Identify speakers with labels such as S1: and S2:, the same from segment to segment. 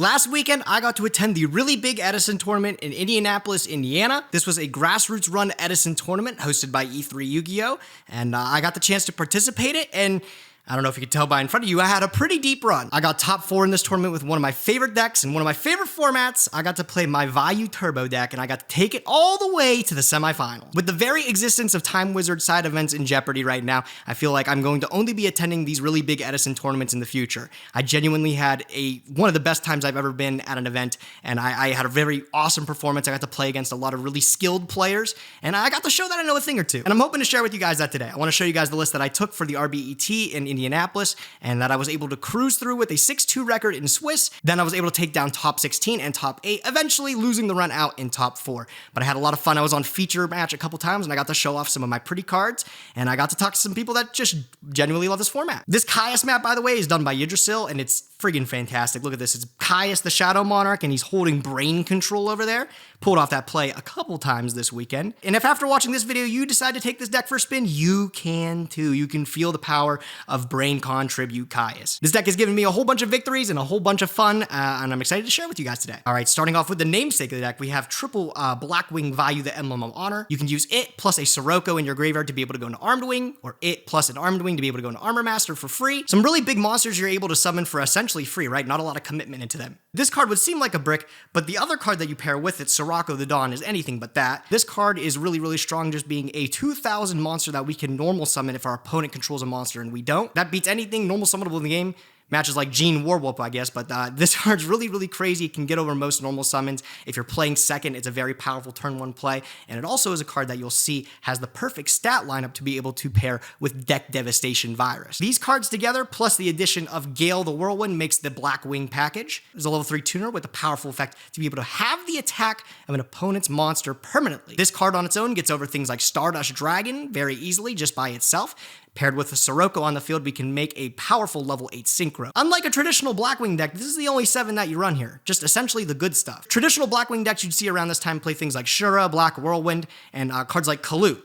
S1: Last weekend, I got to attend the Really Big Edison Tournament in Indianapolis, Indiana. This was a grassroots-run Edison tournament hosted by E3 Yu-Gi-Oh! And I got the chance to participate in it, and I don't know if you can tell by in front of you, I had a pretty deep run. I got top 4 in this tournament with one of my favorite decks and one of my favorite formats. I got to play my Vayu Turbo deck, and I got to take it all the way to the semifinal. With the very existence of Time Wizard side events in jeopardy right now, I feel like I'm going to only be attending these Really Big Edison tournaments in the future. I genuinely had one of the best times I've ever been at an event, and I had a very awesome performance. I got to play against a lot of really skilled players, and I got to show that I know a thing or two. And I'm hoping to share with you guys that today. I want to show you guys the list that I took for the RBET in Indianapolis, and that I was able to cruise through with a 6-2 record in Swiss. Then I was able to take down top 16 and top 8, eventually losing the run out in top 4. But I had a lot of fun. I was on feature match a couple times, and I got to show off some of my pretty cards, and I got to talk to some people that just genuinely love this format. This Caius map, by the way, is done by yugioh, and it's friggin' fantastic. Look at this. It's Caius the Shadow Monarch, and he's holding brain control over there. Pulled off that play a couple times this weekend. And if after watching this video you decide to take this deck for a spin, you can too. You can feel the power of brain contribute Caius. This deck has given me a whole bunch of victories and a whole bunch of fun, and I'm excited to share with you guys today. All right, starting off with the namesake of the deck, we have triple Blackwing Vayu, the Emblem of Honor. You can use it plus a Sirocco in your graveyard to be able to go into Armed Wing, or it plus an Armed Wing to be able to go into Armor Master for free. Some really big monsters you're able to summon for essentially free, right? Not a lot of commitment into them. This card would seem like a brick, but the other card that you pair with it, Sirocco the Dawn, is anything but that. This card is really, really strong, just being a 2,000 monster that we can normal summon if our opponent controls a monster and we don't. That beats anything normal summonable in the game. Matches like Gene Warwolf, I guess, but this card's really, really crazy. It can get over most normal summons. If you're playing second, it's a very powerful turn 1 play, and it also is a card that you'll see has the perfect stat lineup to be able to pair with Deck Devastation Virus. These cards together, plus the addition of Gale the Whirlwind, makes the Blackwing package. There's a level 3 tuner with a powerful effect to be able to have the attack of an opponent's monster permanently. This card on its own gets over things like Stardust Dragon very easily just by itself. Paired with a Sirocco on the field, we can make a powerful level 8 Synchro. Unlike a traditional Blackwing deck, this is the only 7 that you run here, just essentially the good stuff. Traditional Blackwing decks you'd see around this time play things like Shura, Black Whirlwind, and cards like Kalut.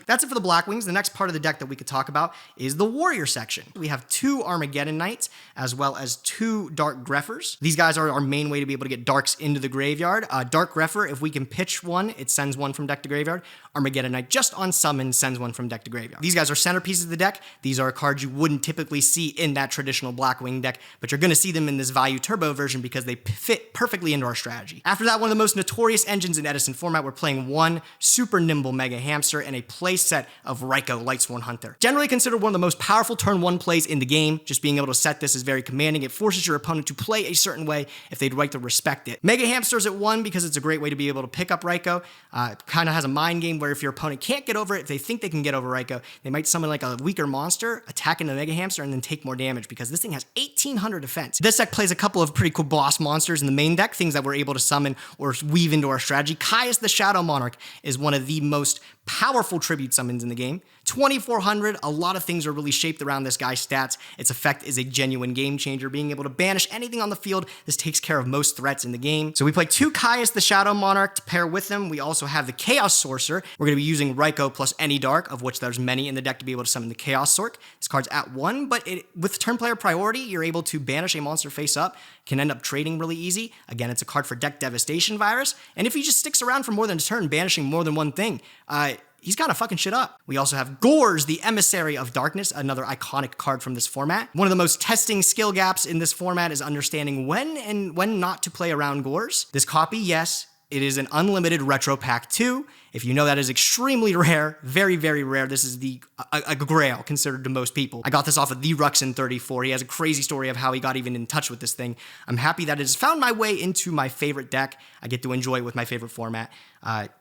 S1: That's it for the Blackwings. The next part of the deck that we could talk about is the Warrior section. We have 2 Armageddon Knights, as well as 2 Dark Greffers. These guys are our main way to be able to get Darks into the graveyard. Dark Greffer, if we can pitch one, it sends one from deck to graveyard. Armageddon Knight, just on summon, sends one from deck to graveyard. These guys are centerpieces of the deck. These are cards you wouldn't typically see in that traditional Blackwing deck, but you're gonna see them in this Vayu Turbo version because they fit perfectly into our strategy. After that, one of the most notorious engines in Edison format, we're playing 1 super nimble Mega Hamster and a play set of Raikou Lightsworn Hunter. Generally considered one of the most powerful turn 1 plays in the game. Just being able to set this is very commanding. It forces your opponent to play a certain way if they'd like to respect it. Mega Hamster's at 1 because it's a great way to be able to pick up Raikou. Kind of has a mind game where if your opponent can't get over it, if they think they can get over Raikou, they might summon like a weaker monster, attack into Mega Hamster, and then take more damage because this thing has 1,800 defense. This deck plays a couple of pretty cool boss monsters in the main deck, things that we're able to summon or weave into our strategy. Caius the Shadow Monarch is one of the most powerful tribute summons in the game. 2,400, a lot of things are really shaped around this guy's stats. Its effect is a genuine game changer, being able to banish anything on the field. This takes care of most threats in the game. So we play 2 Caius the Shadow Monarch to pair with them. We also have the Chaos Sorcerer. We're going to be using Raikou plus any Dark, of which there's many in the deck to be able to summon the Chaos Sorc. This card's at 1, but with turn player priority, you're able to banish a monster face up, can end up trading really easy. Again, it's a card for Deck Devastation Virus, and if he just sticks around for more than a turn, banishing more than one thing, he's gotta fucking shit up. We also have Gores, the Emissary of Darkness, another iconic card from this format. One of the most testing skill gaps in this format is understanding when and when not to play around Gores. This copy, yes, it is an unlimited Retro Pack 2. If you know, that is extremely rare, very, very rare. This is a grail considered to most people. I got this off of the Ruxin34. He has a crazy story of how he got even in touch with this thing. I'm happy that it has found my way into my favorite deck. I get to enjoy it with my favorite format.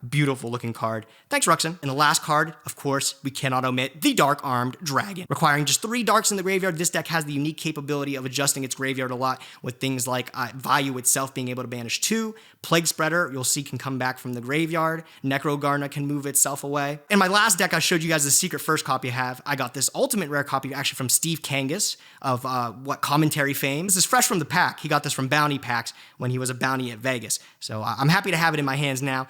S1: Beautiful looking card. Thanks, Ruxin. And the last card, of course, we cannot omit the Dark Armed Dragon. Requiring just 3 darks in the graveyard, this deck has the unique capability of adjusting its graveyard a lot with things like Vayu itself being able to banish 2. Plague Spreader, you'll see, can come back from the graveyard. Necro Garna can move itself away. In my last deck, I showed you guys the secret first copy I have. I got this ultimate rare copy actually from Steve Kangas of commentary fame. This is fresh from the pack. He got this from Bounty Packs when he was a bounty at Vegas. So I'm happy to have it in my hands now.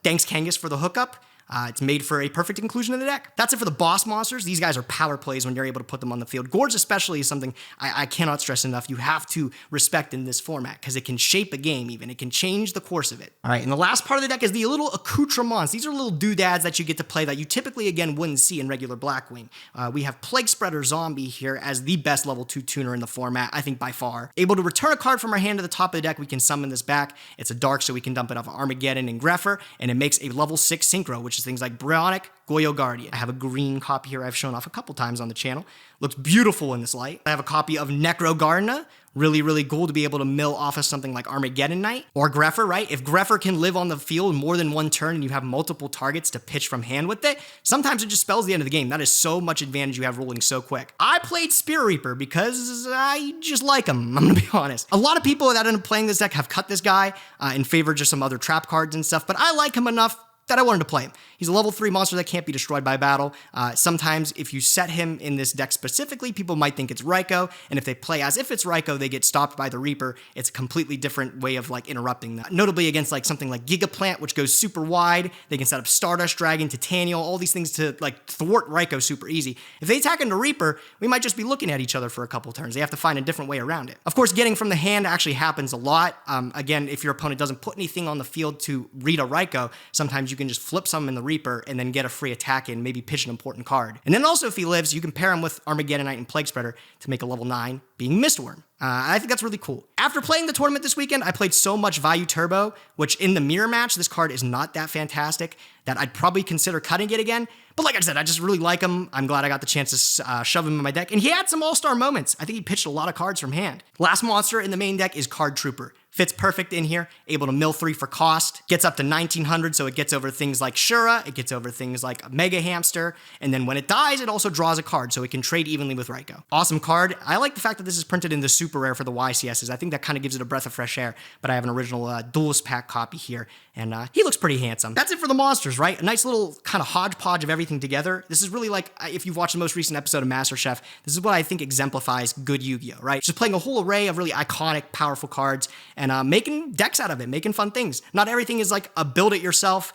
S1: Thanks, Kangas, for the hookup. It's made for a perfect inclusion in the deck. That's it for the boss monsters. These guys are power plays when you're able to put them on the field. Gorge especially is something I cannot stress enough. You have to respect in this format because it can shape a game even. It can change the course of it. All right, and the last part of the deck is the little accoutrements. These are little doodads that you get to play that you typically, again, wouldn't see in regular Blackwing. We have Plague Spreader Zombie here as the best level 2 tuner in the format, I think by far. Able to return a card from our hand to the top of the deck, we can summon this back. It's a dark, so we can dump it off Armageddon and Greffer, and it makes a level 6 synchro, which is things like Bryonic, Goyo Guardian. I have a green copy here I've shown off a couple times on the channel. Looks beautiful in this light. I have a copy of Necro Gardener. Really, really cool to be able to mill off of something like Armageddon Knight or Greffer, right? If Greffer can live on the field more than one turn and you have multiple targets to pitch from hand with it, sometimes it just spells the end of the game. That is so much advantage you have rolling so quick. I played Spear Reaper because I just like him, I'm gonna be honest. A lot of people that end up playing this deck have cut this guy in favor of just some other trap cards and stuff, but I like him enough that I wanted to play him. He's a level 3 monster that can't be destroyed by battle. Sometimes if you set him in this deck specifically, people might think it's Raikou, and if they play as if it's Raikou, they get stopped by the Reaper. It's a completely different way of like interrupting that. Notably against like something like Gigaplant, which goes super wide. They can set up Stardust Dragon, Titanial, all these things to like thwart Raikou super easy. If they attack into Reaper, we might just be looking at each other for a couple turns. They have to find a different way around it. Of course, getting from the hand actually happens a lot. Again, if your opponent doesn't put anything on the field to read a Raikou, sometimes you can just flip some in the Reaper and then get a free attack in, maybe pitch an important card. And then also if he lives, you can pair him with Armageddon Knight and Plague Spreader to make a level 9 being Mistworm. I think that's really cool. After playing the tournament this weekend, I played so much Vayu Turbo, which in the mirror match, this card is not that fantastic that I'd probably consider cutting it again. But like I said, I just really like him. I'm glad I got the chance to shove him in my deck. And he had some all-star moments. I think he pitched a lot of cards from hand. Last monster in the main deck is Card Trooper. Fits perfect in here, able to mill 3 for cost, gets up to 1900, so it gets over things like Shura, it gets over things like a Mega Hamster, and then when it dies, it also draws a card, so it can trade evenly with Raikou. Awesome card. I like the fact that this is printed in the super rare for the YCSs. I think that kind of gives it a breath of fresh air, but I have an original duelist pack copy here, and he looks pretty handsome. That's it for the monsters, right? A nice little kind of hodgepodge of everything together. This is really like, if you've watched the most recent episode of MasterChef, this is what I think exemplifies good Yu-Gi-Oh, right? Just playing a whole array of really iconic, powerful cards, and making decks out of it, making fun things. Not everything is like a build-it-yourself,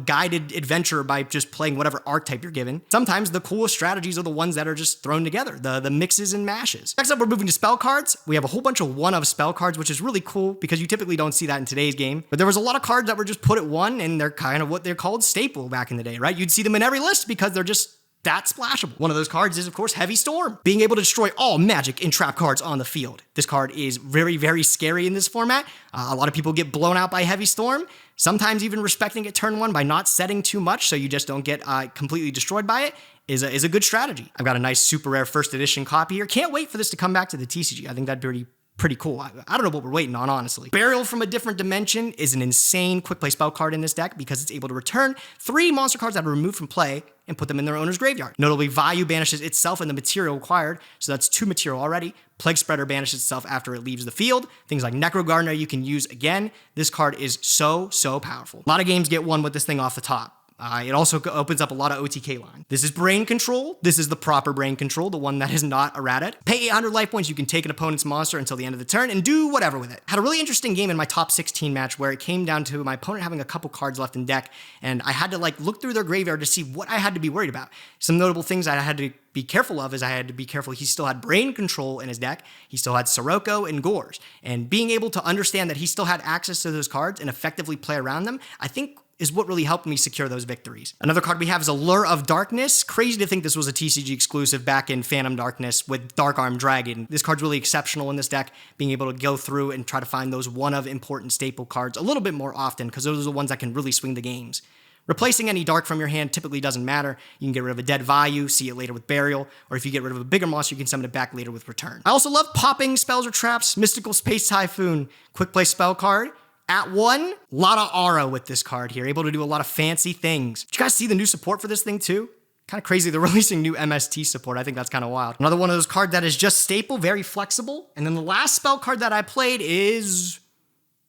S1: guided adventure by just playing whatever archetype you're given. Sometimes the coolest strategies are the ones that are just thrown together, the mixes and mashes. Next up, we're moving to spell cards. We have a whole bunch of one-of spell cards, which is really cool because you typically don't see that in today's game. But there was a lot of cards that were just put at 1, and they're kind of what they're called staple back in the day, right? You'd see them in every list because they're just that splashable. One of those cards is, of course, Heavy Storm. Being able to destroy all magic and trap cards on the field. This card is very, very scary in this format. A lot of people get blown out by Heavy Storm, sometimes even respecting it turn 1 by not setting too much so you just don't get completely destroyed by it is a good strategy. I've got a nice super rare first edition copy here. Can't wait for this to come back to the TCG. I think that'd be pretty cool. I don't know what we're waiting on, honestly. Burial from a Different Dimension is an insane quick play spell card in this deck because it's able to return 3 monster cards that are removed from play and put them in their owner's graveyard. Notably, Vayu banishes itself and the material acquired, so that's 2 material already. Plague Spreader banishes itself after it leaves the field. Things like Necro Gardener you can use again. This card is so powerful. A lot of games get won with this thing off the top. It also opens up a lot of OTK line. This is brain control. This is the proper brain control, the one that is not errated. Pay 800 life points. You can take an opponent's monster until the end of the turn and do whatever with it. Had a really interesting game in my top 16 match where it came down to my opponent having a couple cards left in deck, and I had to look through their graveyard to see what I had to be worried about. Some notable things I had to be careful of is I had to be careful. He still had brain control in his deck. He still had Sirocco and Gores. And being able to understand that he still had access to those cards and effectively play around them, I think is what really helped me secure those victories. Another card we have is Allure of Darkness. Crazy to think this was a TCG exclusive back in Phantom Darkness with Dark Arm Dragon. This card's really exceptional in this deck, being able to go through and try to find those one-of important staple cards a little bit more often because those are the ones that can really swing the games. Replacing any dark from your hand typically doesn't matter. You can get rid of a dead Vayu, see it later with Burial, or if you get rid of a bigger monster, you can summon it back later with Return. I also love popping spells or traps. Mystical Space Typhoon, quick play spell card. At 1, a lot of aura with this card here, able to do a lot of fancy things. Did you guys see the new support for this thing too? Kind of crazy, they're releasing new MST support. I think that's kind of wild. Another one of those cards that is just staple, very flexible. And then the last spell card that I played is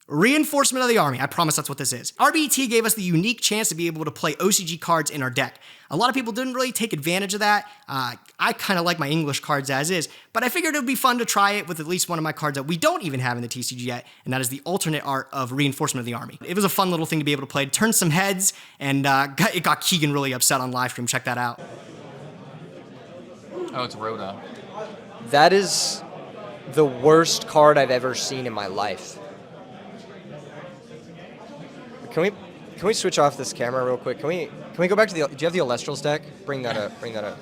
S1: Reinforcement of the Army. I promise that's what this is. RBET gave us the unique chance to be able to play OCG cards in our deck. A lot of people didn't really take advantage of that. I kind of like my English cards as is, but I figured it would be fun to try it with at least one of my cards that we don't even have in the TCG yet, and that is the alternate art of Reinforcement of the Army. It was a fun little thing to be able to play. It turned some heads, and it got Keegan really upset on live stream. Check that out.
S2: Oh, it's Rhoda.
S3: That is the worst card I've ever seen in my life. Can we switch off this camera real quick? Can we go back to the? Do you have the Alestrals deck? Bring that up. Bring that up.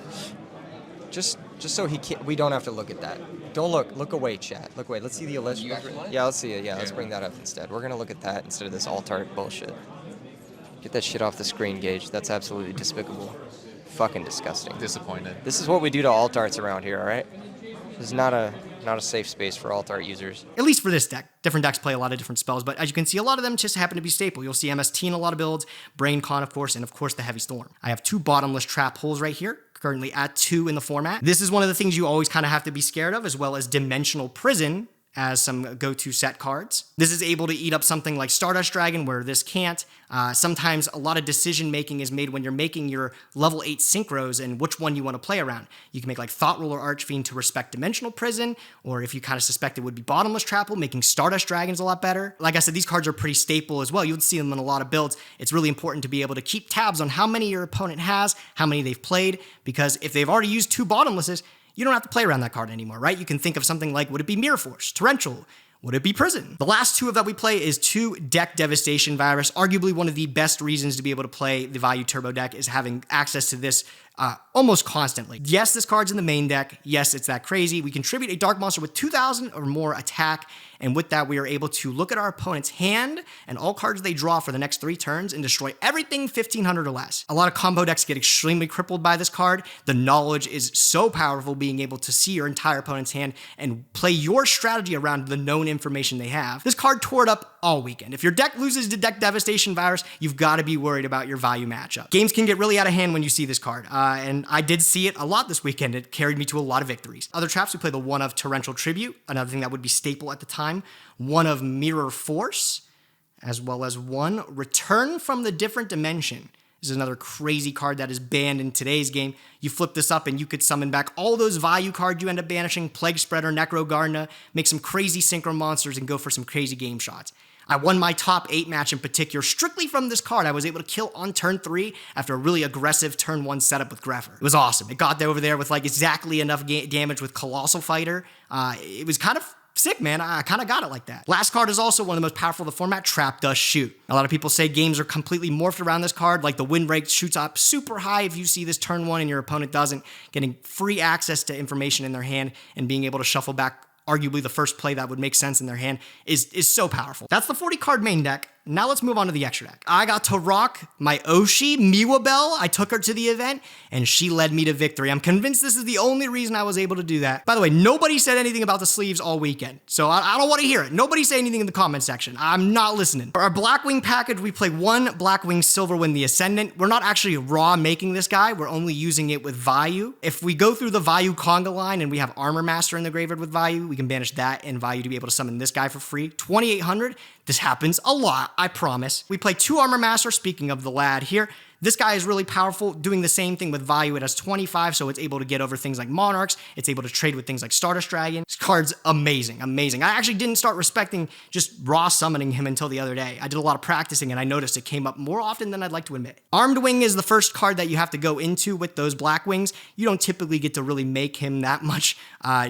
S3: Just so he can't. We don't have to look at that. Don't look. Look away, chat. Look away. Let's see the Alestrals. Yeah, let's see it. Yeah, let's bring that up instead. We're gonna look at that instead of this alt-art bullshit. Get that shit off the screen, Gage. That's absolutely despicable. Fucking disgusting.
S2: Disappointed.
S3: This is what we do to alt-arts around here. All right. This is not a safe space for alt-art users.
S1: At least for this deck. Different decks play a lot of different spells, but as you can see, a lot of them just happen to be staple. You'll see MST in a lot of builds, Brain Con, of course, and of course the Heavy Storm. I have 2 bottomless trap holes right here, currently at 2 in the format. This is one of the things you always kind of have to be scared of, as well as Dimensional Prison as some go-to set cards. This is able to eat up something like Stardust Dragon, where this can't. Sometimes a lot of decision-making is made when you're making your level 8 synchros and which one you want to play around. You can make like Thought Ruler Archfiend to respect Dimensional Prison, or if you kind of suspect it would be Bottomless Trapple, making Stardust Dragons a lot better. Like I said, these cards are pretty staple as well. You would see them in a lot of builds. It's really important to be able to keep tabs on how many your opponent has, how many they've played, because if they've already used 2 bottomlesses, you don't have to play around that card anymore, right? You can think of something like, would it be Mirror Force, Torrential? Would it be Prison? The last 2 that we play is 2 Deck Devastation Virus. Arguably one of the best reasons to be able to play the Vayu Turbo deck is having access to this almost constantly. Yes, this card's in the main deck. Yes, it's that crazy. We contribute a Dark Monster with 2,000 or more attack, and with that, we are able to look at our opponent's hand and all cards they draw for the next 3 turns and destroy everything 1,500 or less. A lot of combo decks get extremely crippled by this card. The knowledge is so powerful, being able to see your entire opponent's hand and play your strategy around the known information they have. This card tore it up all weekend. If your deck loses to Deck Devastation Virus, you've got to be worried about your Vayu matchup. Games can get really out of hand when you see this card, and I did see it a lot this weekend. It carried me to a lot of victories. Other traps, we play the 1 of Torrential Tribute, another thing that would be staple at the time, 1 of Mirror Force, as well as 1 Return from the Different Dimension. This is another crazy card that is banned in today's game. You flip this up and you could summon back all those Vayu cards you end up banishing, Plague Spreader, Necro Gardener, make some crazy synchro monsters and go for some crazy game shots. I won my top 8 match in particular strictly from this card. I was able to kill on turn 3 after a really aggressive turn 1 setup with Greffer. It was awesome. It got there over there with like exactly enough damage with Colossal Fighter. It was kind of sick, man. I kind of got it like that. Last card is also one of the most powerful of the format, Trap Dust Shoot. A lot of people say games are completely morphed around this card, like the win rate shoots up super high if you see this turn 1 and your opponent doesn't, getting free access to information in their hand and being able to shuffle back arguably the first play that would make sense in their hand is so powerful. That's the 40 card main deck. Now let's move on to the extra deck. I got to rock my Oshi Miwa Bell. I took her to the event and she led me to victory. I'm convinced this is the only reason I was able to do that. By the way, nobody said anything about the sleeves all weekend, so I don't want to hear it. Nobody say anything in the comment section. I'm not listening. For our Blackwing package, we play 1 Blackwing Silverwind the Ascendant. We're not actually raw making this guy. We're only using it with Vayu. If we go through the Vayu Conga line and we have Armor Master in the graveyard with Vayu, we can banish that and Vayu to be able to summon this guy for free. 2,800. This happens a lot, I promise. We play 2 Armor Master, speaking of the lad here. This guy is really powerful, doing the same thing with Vayu. It has 25, so it's able to get over things like Monarchs. It's able to trade with things like Stardust Dragon. This card's amazing, amazing. I actually didn't start respecting just raw summoning him until the other day. I did a lot of practicing, and I noticed it came up more often than I'd like to admit. Armed Wing is the first card that you have to go into with those Black Wings. You don't typically get to really make him that much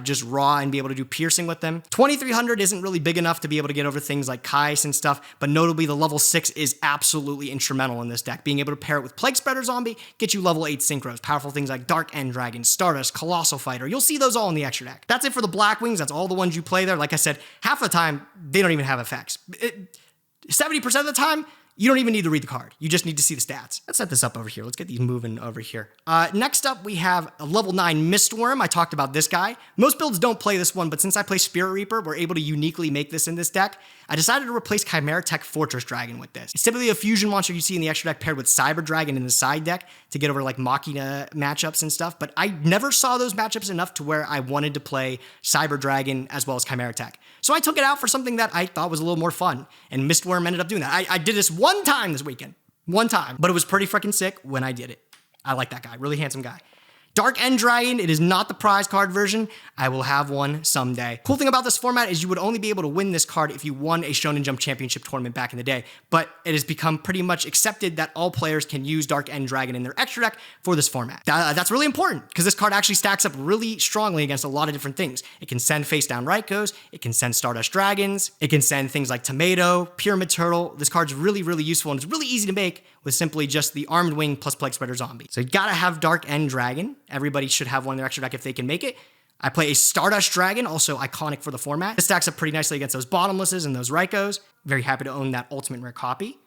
S1: just raw and be able to do piercing with them. 2,300 isn't really big enough to be able to get over things like Kais and stuff, but notably the level 6 is absolutely instrumental in this deck. Being able to pair it with Plague Spreader Zombie, get you level 8 synchros. Powerful things like Dark End Dragon, Stardust, Colossal Fighter. You'll see those all in the extra deck. That's it for the Black Wings. That's all the ones you play there. Like I said, half the time, they don't even have effects. 70% of the time, You don't even need to read the card. You just need to see the stats. Let's set this up over here. Let's get these moving over here. Next up, we have a level 9 Mistworm. I talked about this guy. Most builds don't play this one, but since I play Spirit Reaper, we're able to uniquely make this in this deck. I decided to replace Chimera Tech Fortress Dragon with this. It's typically a fusion monster you see in the extra deck paired with Cyber Dragon in the side deck to get over like Machina matchups and stuff, but I never saw those matchups enough to where I wanted to play Cyber Dragon as well as Chimera Tech. So I took it out for something that I thought was a little more fun, and Mistworm ended up doing that. I did this one time this weekend. One time. But it was pretty freaking sick when I did it. I like that guy. Really handsome guy. Dark End Dragon, it is not the prize card version. I will have one someday. Cool thing about this format is you would only be able to win this card if you won a Shonen Jump Championship tournament back in the day, but it has become pretty much accepted that all players can use Dark End Dragon in their extra deck for this format. That's really important because this card actually stacks up really strongly against a lot of different things. It can send face down Raikos, it can send Stardust Dragons, it can send things like Tomato, Pyramid Turtle. This card's really, really useful and it's really easy to make with simply just the Armed Wing plus Plague Spreader Zombie. So you gotta have Dark End Dragon. Everybody should have one in their extra deck if they can make it. I play a Stardust Dragon, also iconic for the format. This stacks up pretty nicely against those Bottomlesses and those Raikos. Very happy to own that Ultimate Rare copy.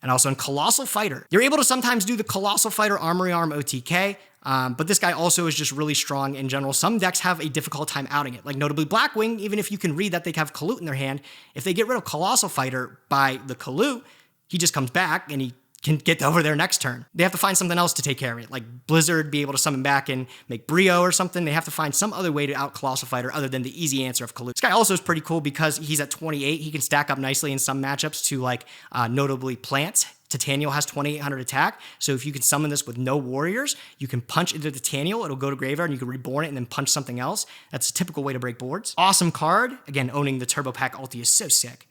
S1: And also in Colossal Fighter. You're able to sometimes do the Colossal Fighter Armory Arm OTK, but this guy also is just really strong in general. Some decks have a difficult time outing it, like notably Blackwing, even if you can read that they have Kalut in their hand, if they get rid of Colossal Fighter by the Kalut, he just comes back and he can get over their next turn. They have to find something else to take care of it, like Blizzard be able to summon back and make Brio or something. They have to find some other way to out Colossal Fighter other than the easy answer of Kalut. This guy also is pretty cool because he's at 28. He can stack up nicely in some matchups to like notably Plants. Titanial has 2800 attack, so if you can summon this with no warriors, you can punch into Titanial, it'll go to graveyard, and you can reborn it and then punch something else. That's a typical way to break boards. Awesome card. Again, owning the Turbo Pack ulti is so sick.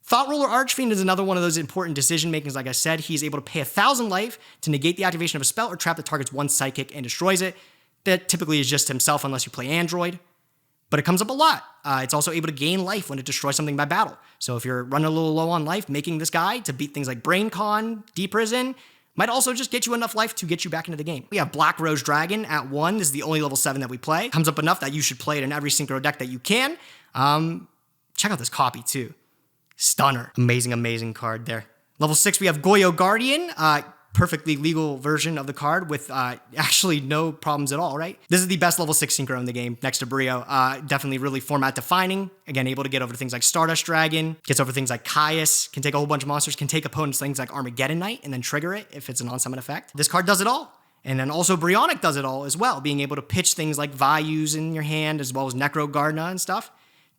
S1: Thought Ruler Archfiend is another one of those important decision makings. Like I said, he's able to pay 1,000 life to negate the activation of a spell or trap that targets one psychic and destroys it. That typically is just himself unless you play Android, but it comes up a lot. It's also able to gain life when it destroys something by battle. So if you're running a little low on life, making this guy to beat things like BrainCon, Deep Prison, might also just get you enough life to get you back into the game. We have Black Rose Dragon at 1. This is the only level 7 that we play. Comes up enough that you should play it in every synchro deck that you can. Check out this copy too. Stunner. Amazing, amazing card there. Level 6, we have Goyo Guardian. Perfectly legal version of the card with actually no problems at all, right? This is the best level 6 synchro in the game next to Brio. Definitely really format defining. Again, able to get over things like Stardust Dragon, gets over things like Caius, can take a whole bunch of monsters, can take opponents things like Armageddon Knight and then trigger it if it's a non-summon effect. This card does it all. And then also Bryonic does it all as well, being able to pitch things like Vayus in your hand as well as Necro Gardener and stuff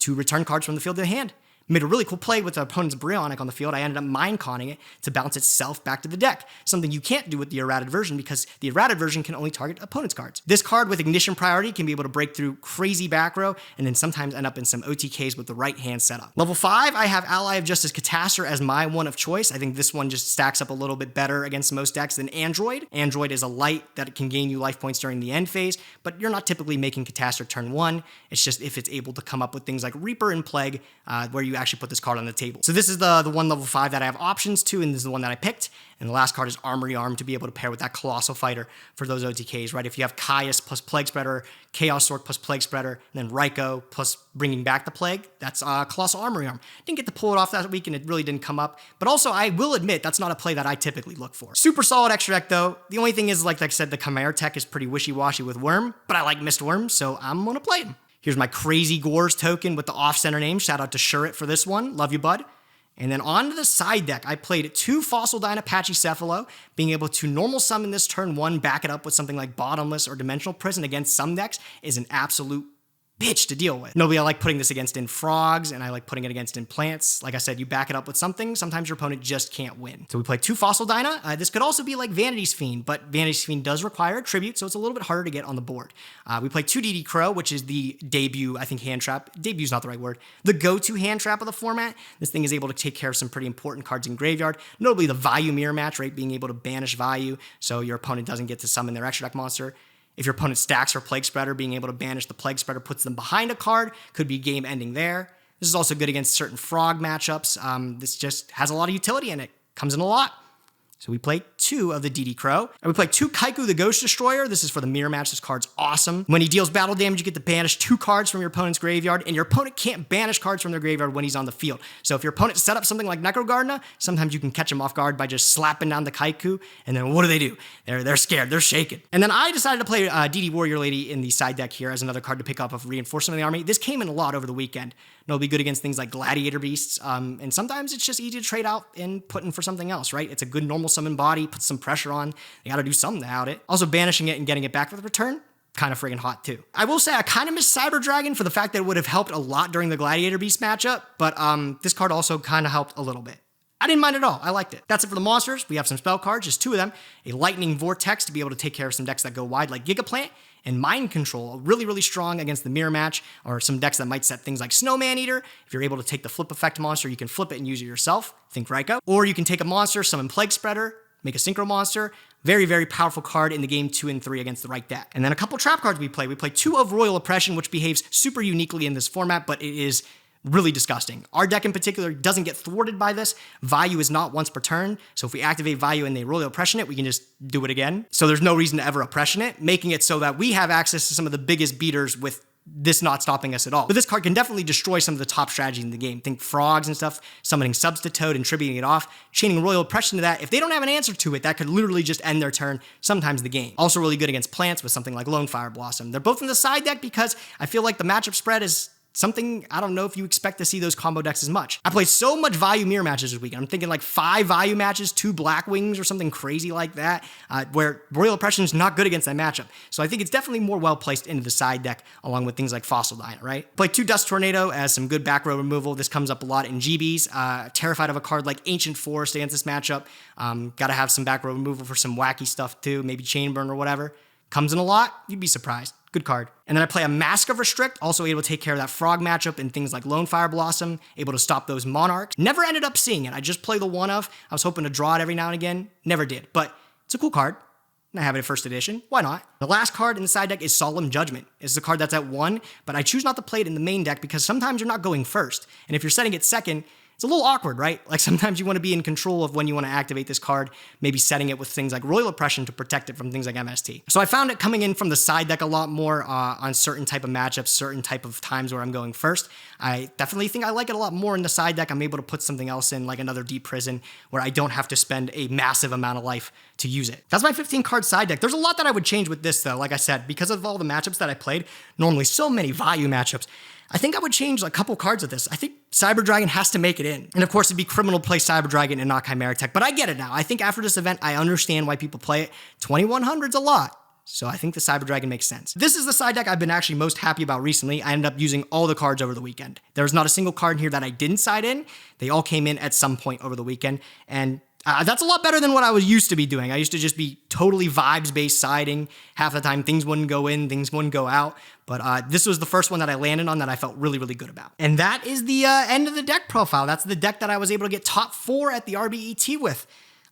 S1: to return cards from the field to the hand. Made a really cool play with the opponent's Bryonic on the field. I ended up mind-conning it to bounce itself back to the deck. Something you can't do with the errated version because the errated version can only target opponent's cards. This card with Ignition Priority can be able to break through crazy back row and then sometimes end up in some OTKs with the right hand setup. Level 5, I have Ally of Justice Catastor as my one of choice. I think this one just stacks up a little bit better against most decks than Android. Android is a light that can gain you life points during the end phase, but you're not typically making Catastor turn 1. It's just if it's able to come up with things like Reaper and Plague, where you actually put this card on the table. So this is the one level 5 that I have options to, and this is the one that I picked. And the last card is Armory Arm to be able to pair with that Colossal Fighter for those OTKs, right? If you have Caius plus Plague Spreader, Chaos Orc plus Plague Spreader, and then Raiko plus bringing back the Plague, that's Colossal Armory Arm. Didn't get to pull it off that week, and it really didn't come up. But also, I will admit, that's not a play that I typically look for. Super solid extra deck, though. The only thing is, like I said, the Chimera Tech is pretty wishy-washy with Worm, but I like Mistworm, so I'm gonna play him. Here's my Crazy Gores token with the off-center name. Shout out to Shoutout for this one. Love you, bud. And then on to the side deck, I played 2 Fossil Dyna Pachycephalo, being able to normal summon this turn 1, back it up with something like Bottomless or Dimensional Prison against some decks is an absolute bitch to deal with. Nobody, I like putting this against in frogs, and I like putting it against in plants. Like I said, you back it up with something, sometimes your opponent just can't win. So we play 2 Fossil Dyna. This could also be like Vanity's Fiend, but Vanity's Fiend does require a tribute, so it's a little bit harder to get on the board. We play 2 DD Crow, which is the debut, I think, hand trap. Debut's not the right word. The go-to hand trap of the format. This thing is able to take care of some pretty important cards in graveyard, notably the Vayu mirror match, right? Being able to banish Vayu, so your opponent doesn't get to summon their extra deck monster. If your opponent stacks for Plague Spreader, being able to banish the Plague Spreader puts them behind a card, could be game ending there. This is also good against certain frog matchups. This just has a lot of utility in it, comes in a lot. So we play 2 of the DD Crow. And we play 2 Kaiku the Ghost Destroyer. This is for the mirror match. This card's awesome. When he deals battle damage, you get to banish 2 cards from your opponent's graveyard, and your opponent can't banish cards from their graveyard when he's on the field. So if your opponent set up something like Necrogardener, sometimes you can catch him off guard by just slapping down the Kaiku, and then what do? They're scared, they're shaken. And then I decided to play DD Warrior Lady in the side deck here as another card to pick up of Reinforcement of the Army. This came in a lot over the weekend. It'll be good against things like Gladiator Beasts, and sometimes it's just easy to trade out and put in for something else, right? It's a good normal summon body, puts some pressure on. You gotta do something about it. Also, banishing it and getting it back with return, kind of friggin' hot too. I will say I kind of miss Cyber Dragon for the fact that it would have helped a lot during the Gladiator Beast matchup, but this card also kind of helped a little bit. I didn't mind at all. I liked it. That's it for the monsters. We have some spell cards, just 2 of them. A Lightning Vortex to be able to take care of some decks that go wide like Gigaplant, and Mind Control, really, really strong against the mirror match, or some decks that might set things like Snowman Eater. If you're able to take the flip effect monster, you can flip it and use it yourself. Think Raikou. Or you can take a monster, summon Plague Spreader, make a Synchro Monster. Very, very powerful card in the game 2 and 3 against the right deck. And then a couple trap cards we play. We play 2 of Royal Oppression, which behaves super uniquely in this format, but it is really disgusting. Our deck in particular doesn't get thwarted by this. Vayu is not once per turn, so if we activate Vayu and they Royal Oppression it, we can just do it again. So there's no reason to ever Oppression it, making it so that we have access to some of the biggest beaters with this not stopping us at all. But this card can definitely destroy some of the top strategies in the game. Think frogs and stuff, summoning Substitute and tributing it off, chaining Royal Oppression to that. If they don't have an answer to it, that could literally just end their turn, sometimes the game. Also really good against plants with something like Lone Fire Blossom. They're both in the side deck because I feel like the matchup spread is something, I don't know if you expect to see those combo decks as much. I played so much Vayu mirror matches this weekend. I'm thinking like 5 Vayu matches, 2 Black Wings or something crazy like that, where Royal Oppression is not good against that matchup. So I think it's definitely more well placed into the side deck along with things like Fossil Diet, right? Play 2 Dust Tornado as some good back row removal. This comes up a lot in GBs. Terrified of a card like Ancient Forest against this matchup. Gotta have some back row removal for some wacky stuff too, maybe Chainburn or whatever. Comes in a lot, you'd be surprised. Good card. And then I play a Mask of Restrict, also able to take care of that frog matchup and things like Lone Fire Blossom, able to stop those Monarchs. Never ended up seeing it. I just play the 1 of. I was hoping to draw it every now and again. Never did. But it's a cool card. And I have it in first edition. Why not? The last card in the side deck is Solemn Judgment. It's a card that's at 1, but I choose not to play it in the main deck because sometimes you're not going first. And if you're setting it second, it's a little awkward, right? Like sometimes you want to be in control of when you want to activate this card, maybe setting it with things like Royal Oppression to protect it from things like MST. So I found it coming in from the side deck a lot more on certain type of matchups, certain type of times where I'm going first. I definitely think I like it a lot more in the side deck. I'm able to put something else in, like another Deep Prison, where I don't have to spend a massive amount of life to use it. That's my 15 card side deck. There's a lot that I would change with this though, like I said, because of all the matchups that I played, normally so many Vayu matchups, I think I would change a couple cards with this. I think Cyber Dragon has to make it in. And of course, it'd be criminal to play Cyber Dragon and not Chimera Tech, but I get it now. I think after this event, I understand why people play it. 2100's a lot. So I think the Cyber Dragon makes sense. This is the side deck I've been actually most happy about recently. I ended up using all the cards over the weekend. There's not a single card in here that I didn't side in. They all came in at some point over the weekend. And that's a lot better than what I was used to be doing. I used to just be totally vibes-based siding. Half the time, things wouldn't go in, things wouldn't go out. But this was the first one that I landed on that I felt really, really good about. And that is the end of the deck profile. That's the deck that I was able to get top 4 at the RBET with.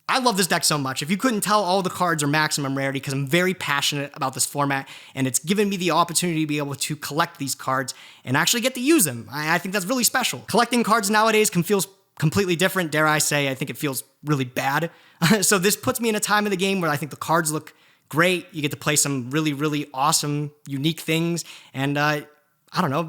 S1: I love this deck so much. If you couldn't tell, all the cards are maximum rarity because I'm very passionate about this format, and it's given me the opportunity to be able to collect these cards and actually get to use them. I think that's really special. Collecting cards nowadays can feel completely different, dare I say. I think it feels really bad. So this puts me in a time of the game where I think the cards look great. You get to play some really, really awesome, unique things. And I don't know,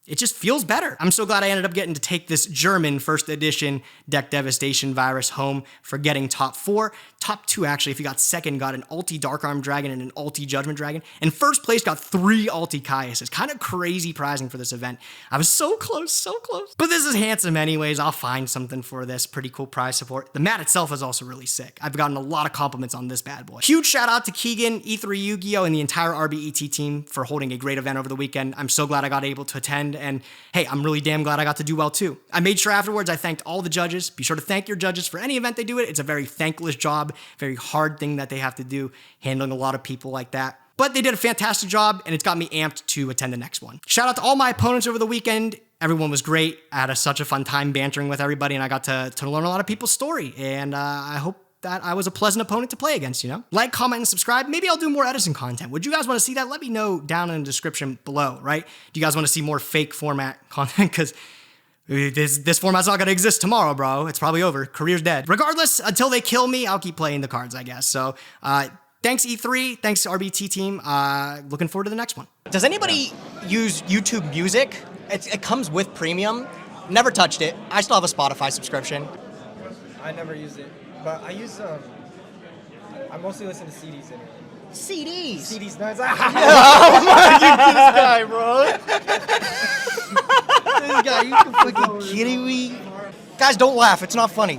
S1: it just feels better. I'm so glad I ended up getting to take this German first edition Deck Devastation Virus home for getting top 4. Top 2, actually, if you got second, got an Ulti Dark Arm Dragon and an Ulti Judgment Dragon. And first place got 3 Ulti Caiuses. Kind of crazy prizing for this event. I was so close, so close. But this is handsome anyways. I'll find something for this. Pretty cool prize support. The mat itself is also really sick. I've gotten a lot of compliments on this bad boy. Huge shout out to Keegan, E3 Yu-Gi-Oh, and the entire RBET team for holding a great event over the weekend. I'm so glad I got able to attend, and hey, I'm really damn glad I got to do well too. I made sure afterwards I thanked all the judges. Be sure to thank your judges for any event they do it. It's a very thankless job, very hard thing that they have to do, handling a lot of people like that. But they did a fantastic job, and it's got me amped to attend the next one. Shout out to all my opponents over the weekend. Everyone was great. I had such a fun time bantering with everybody, and I got to learn a lot of people's story. And I hope that I was a pleasant opponent to play against, you know? Like, comment, and subscribe. Maybe I'll do more Edison content. Would you guys want to see that? Let me know down in the description below, right? Do you guys want to see more fake format content? Because This format's not gonna exist tomorrow, bro. It's probably over. Career's dead. Regardless, until they kill me, I'll keep playing the cards, I guess. So, thanks E3, thanks RBT team. Looking forward to the next one.
S2: Does anybody use YouTube Music? It comes with premium. Never touched it. I still have a Spotify subscription.
S4: I never use it, but I use I mostly listen to CDs anyway.
S2: CDs.
S4: CDs, nice.
S2: Oh my, you this guy, bro. This guy, you fucking kidding me? Guys, don't laugh. It's not funny.